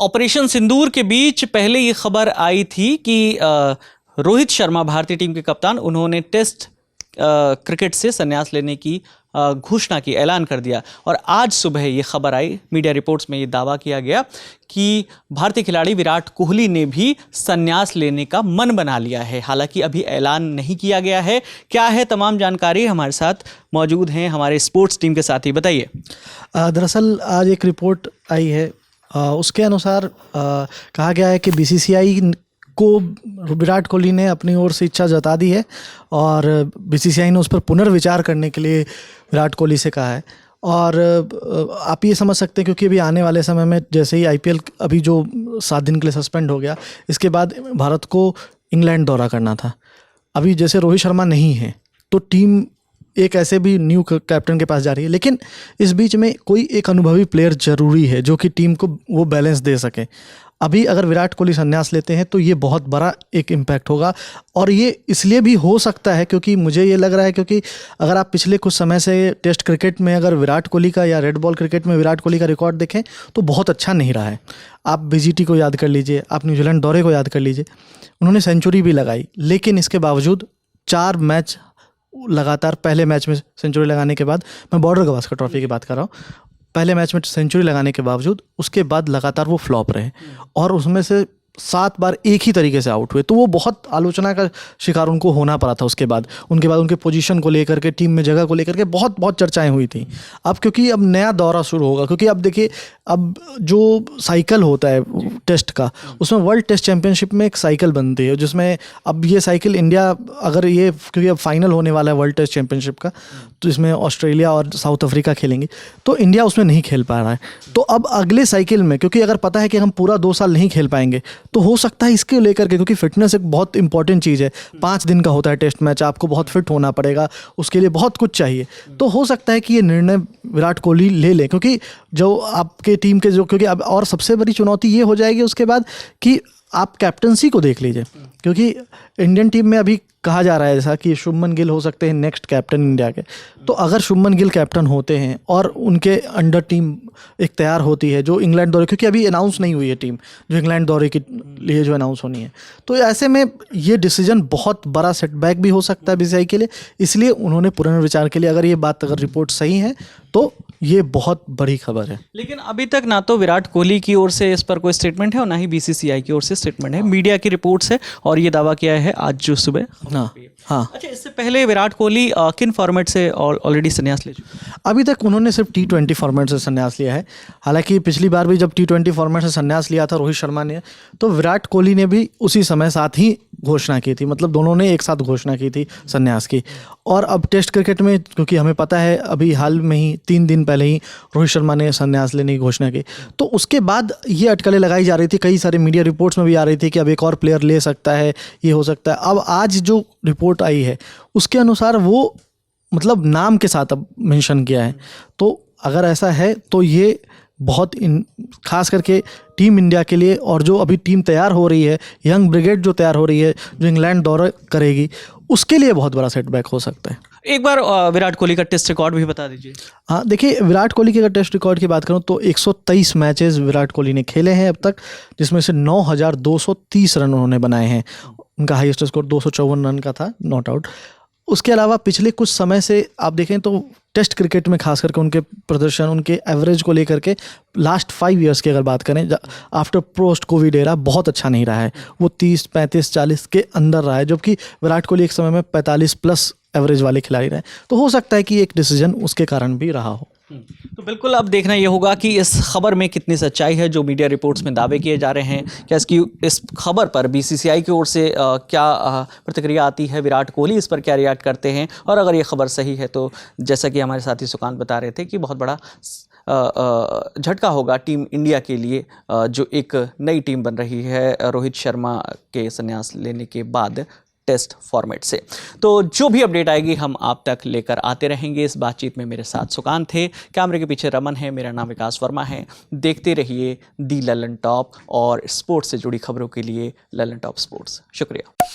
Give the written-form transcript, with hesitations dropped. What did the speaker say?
Operation सिंदूर के बीच पहले ये खबर आई थी कि रोहित शर्मा भारतीय टीम के कप्तान, उन्होंने टेस्ट क्रिकेट से संन्यास लेने की घोषणा की, ऐलान कर दिया। और आज सुबह ये खबर आई, मीडिया रिपोर्ट्स में ये दावा किया गया कि भारतीय खिलाड़ी विराट कोहली ने भी संन्यास लेने का मन बना लिया है। हालांकि अभी ऐलान नहीं किया गया है। क्या है तमाम जानकारी, हमारे साथ मौजूद हैं हमारे स्पोर्ट्स टीम के साथी। बताइए। दरअसल आज एक रिपोर्ट आई है, उसके अनुसार कहा गया है कि बीसीसीआई को विराट कोहली ने अपनी ओर से इच्छा जता दी है और बीसीसीआई ने उस पर पुनर्विचार करने के लिए विराट कोहली से कहा है। और आप ये समझ सकते हैं क्योंकि अभी आने वाले समय में जैसे ही आईपीएल अभी जो 7 दिन के लिए सस्पेंड हो गया, इसके बाद भारत को इंग्लैंड दौरा करना था। अभी जैसे रोहित शर्मा नहीं है तो टीम एक ऐसे भी न्यू कैप्टन के पास जा रही है, लेकिन इस बीच में कोई एक अनुभवी प्लेयर ज़रूरी है जो कि टीम को वो बैलेंस दे सके। अभी अगर विराट कोहली संन्यास लेते हैं तो ये बहुत बड़ा एक इम्पैक्ट होगा। और ये इसलिए भी हो सकता है क्योंकि मुझे ये लग रहा है, क्योंकि अगर आप पिछले कुछ समय से टेस्ट क्रिकेट में अगर विराट कोहली का या रेड बॉल क्रिकेट में विराट कोहली का रिकॉर्ड देखें तो बहुत अच्छा नहीं रहा है। आप बीजीटी को याद कर लीजिए, आप न्यूजीलैंड दौरे को याद कर लीजिए, उन्होंने सेंचुरी भी लगाई, लेकिन इसके बावजूद 4 मैच लगातार, पहले मैच में सेंचुरी लगाने के बाद, मैं बॉर्डर गवास्कर ट्रॉफी की बात कर रहा हूँ, पहले मैच में सेंचुरी लगाने के बावजूद उसके बाद लगातार वो फ्लॉप रहे और उसमें से 7 बार एक ही तरीके से आउट हुए। तो वो बहुत आलोचना का शिकार उनको होना पड़ा था। उसके बाद उनके पोजीशन को लेकर के, टीम में जगह को लेकर के बहुत चर्चाएं हुई थी। अब क्योंकि अब नया दौरा शुरू होगा, क्योंकि अब देखिए, अब जो साइकिल होता है टेस्ट का, उसमें वर्ल्ड टेस्ट चैंपियनशिप में एक साइकिल बनती है, जिसमें अब ये साइकिल इंडिया, अगर ये, क्योंकि अब फाइनल होने वाला है वर्ल्ड टेस्ट चैंपियनशिप का, तो इसमें ऑस्ट्रेलिया और साउथ अफ्रीका खेलेंगे, तो इंडिया उसमें नहीं खेल पा रहा है। तो अब अगले साइकिल में, क्योंकि अगर पता है कि हम पूरा 2 साल नहीं खेल पाएंगे, तो हो सकता है इसके लेकर के, क्योंकि फिटनेस एक बहुत इंपॉर्टेंट चीज़ है, 5 दिन का होता है टेस्ट मैच, आपको बहुत फिट होना पड़ेगा, उसके लिए बहुत कुछ चाहिए। तो हो सकता है कि ये निर्णय विराट कोहली ले लें, क्योंकि जो आपके टीम के जो, क्योंकि अब और सबसे बड़ी चुनौती ये हो जाएगी उसके बाद कि आप कैप्टनसी को देख लीजिए, क्योंकि इंडियन टीम में अभी कहा जा रहा है जैसा कि शुभमन गिल हो सकते हैं नेक्स्ट कैप्टन इंडिया के। तो अगर शुभमन गिल कैप्टन होते हैं और उनके अंडर टीम एक तैयार होती है जो इंग्लैंड दौरे, क्योंकि अभी अनाउंस नहीं हुई है टीम जो इंग्लैंड दौरे के लिए जो अनाउंस होनी है, तो ऐसे में ये डिसीजन बहुत बड़ा सेटबैक भी हो सकता है बीसीसीआई के लिए। इसलिए उन्होंने पुनर्विचार के लिए, अगर ये बात, अगर रिपोर्ट सही है तो ये बहुत बड़ी खबर है। लेकिन अभी तक ना तो विराट कोहली की ओर से इस पर कोई स्टेटमेंट है और ना ही बीसीसीआई की ओर से स्टेटमेंट है। मीडिया की रिपोर्ट्स है और ये दावा किया है आज जो सुबह। हाँ। अच्छा, इससे पहले विराट कोहली किन फॉर्मेट से ऑलरेडी संन्यास ले चुके? अभी तक उन्होंने सिर्फ T20 फॉर्मेट से संन्यास लिया है। हालांकि पिछली बार भी जब T20 फॉर्मेट से संन्यास लिया था रोहित शर्मा ने, तो विराट कोहली ने भी उसी समय साथ ही घोषणा की थी, मतलब दोनों ने एक साथ घोषणा की थी संन्यास की। और अब टेस्ट क्रिकेट में, क्योंकि हमें पता है अभी हाल में ही 3 दिन पहले ही रोहित शर्मा ने संन्यास लेने की घोषणा की, तो उसके बाद ये अटकलें लगाई जा रही थी, कई सारे मीडिया रिपोर्ट्स में भी आ रही थी कि अब एक और प्लेयर ले सकता है, ये हो सकता है। अब आज जो रिपोर्ट आई है उसके अनुसार वो, मतलब नाम के साथ अब मेंशन किया है। तो अगर ऐसा है तो ये बहुत खास करके टीम इंडिया के लिए, और जो अभी टीम तैयार हो रही है, यंग ब्रिगेड जो तैयार हो रही है, जो इंग्लैंड दौरा करेगी, उसके लिए बहुत बड़ा सेटबैक हो सकता है। एक बार विराट कोहली का टेस्ट रिकॉर्ड भी बता दीजिए। हाँ, देखिए, विराट कोहली के अगर टेस्ट रिकॉर्ड की बात करूँ तो 123 मैचेस विराट कोहली ने खेले हैं अब तक, जिसमें से 9,230 रन उन्होंने बनाए हैं। उनका हाईएस्ट स्कोर 254 रन का था, नॉट आउट। उसके अलावा पिछले कुछ समय से आप देखें तो टेस्ट क्रिकेट में खास करके उनके प्रदर्शन, उनके एवरेज को लेकर के लास्ट 5 ईयर्स की अगर बात करें, आफ्टर पोस्ट कोविड एरा बहुत अच्छा नहीं रहा है। वो 30, 35, 40 के अंदर रहा है, जबकि विराट कोहली एक समय में 45 प्लस एवरेज वाले खिलाड़ी रहे। तो हो सकता है कि एक डिसीजन उसके कारण भी रहा हो। तो बिल्कुल अब देखना ये होगा कि इस खबर में कितनी सच्चाई है जो मीडिया रिपोर्ट्स में दावे किए जा रहे हैं। क्या इस खबर पर बीसीसीआई की ओर से क्या प्रतिक्रिया आती है, विराट कोहली इस पर क्या रिएक्ट करते हैं, और अगर ये खबर सही है तो जैसा कि हमारे साथी सुकांत बता रहे थे कि बहुत बड़ा झटका होगा टीम इंडिया के लिए, जो एक नई टीम बन रही है रोहित शर्मा के संन्यास लेने के बाद टेस्ट फॉर्मेट से। तो जो भी अपडेट आएगी हम आप तक लेकर आते रहेंगे। इस बातचीत में मेरे साथ सुकांत थे, कैमरे के पीछे रमन है, मेरा नाम विकास वर्मा है। देखते रहिए दी ललन टॉप, और स्पोर्ट्स से जुड़ी खबरों के लिए ललन टॉप स्पोर्ट्स। शुक्रिया।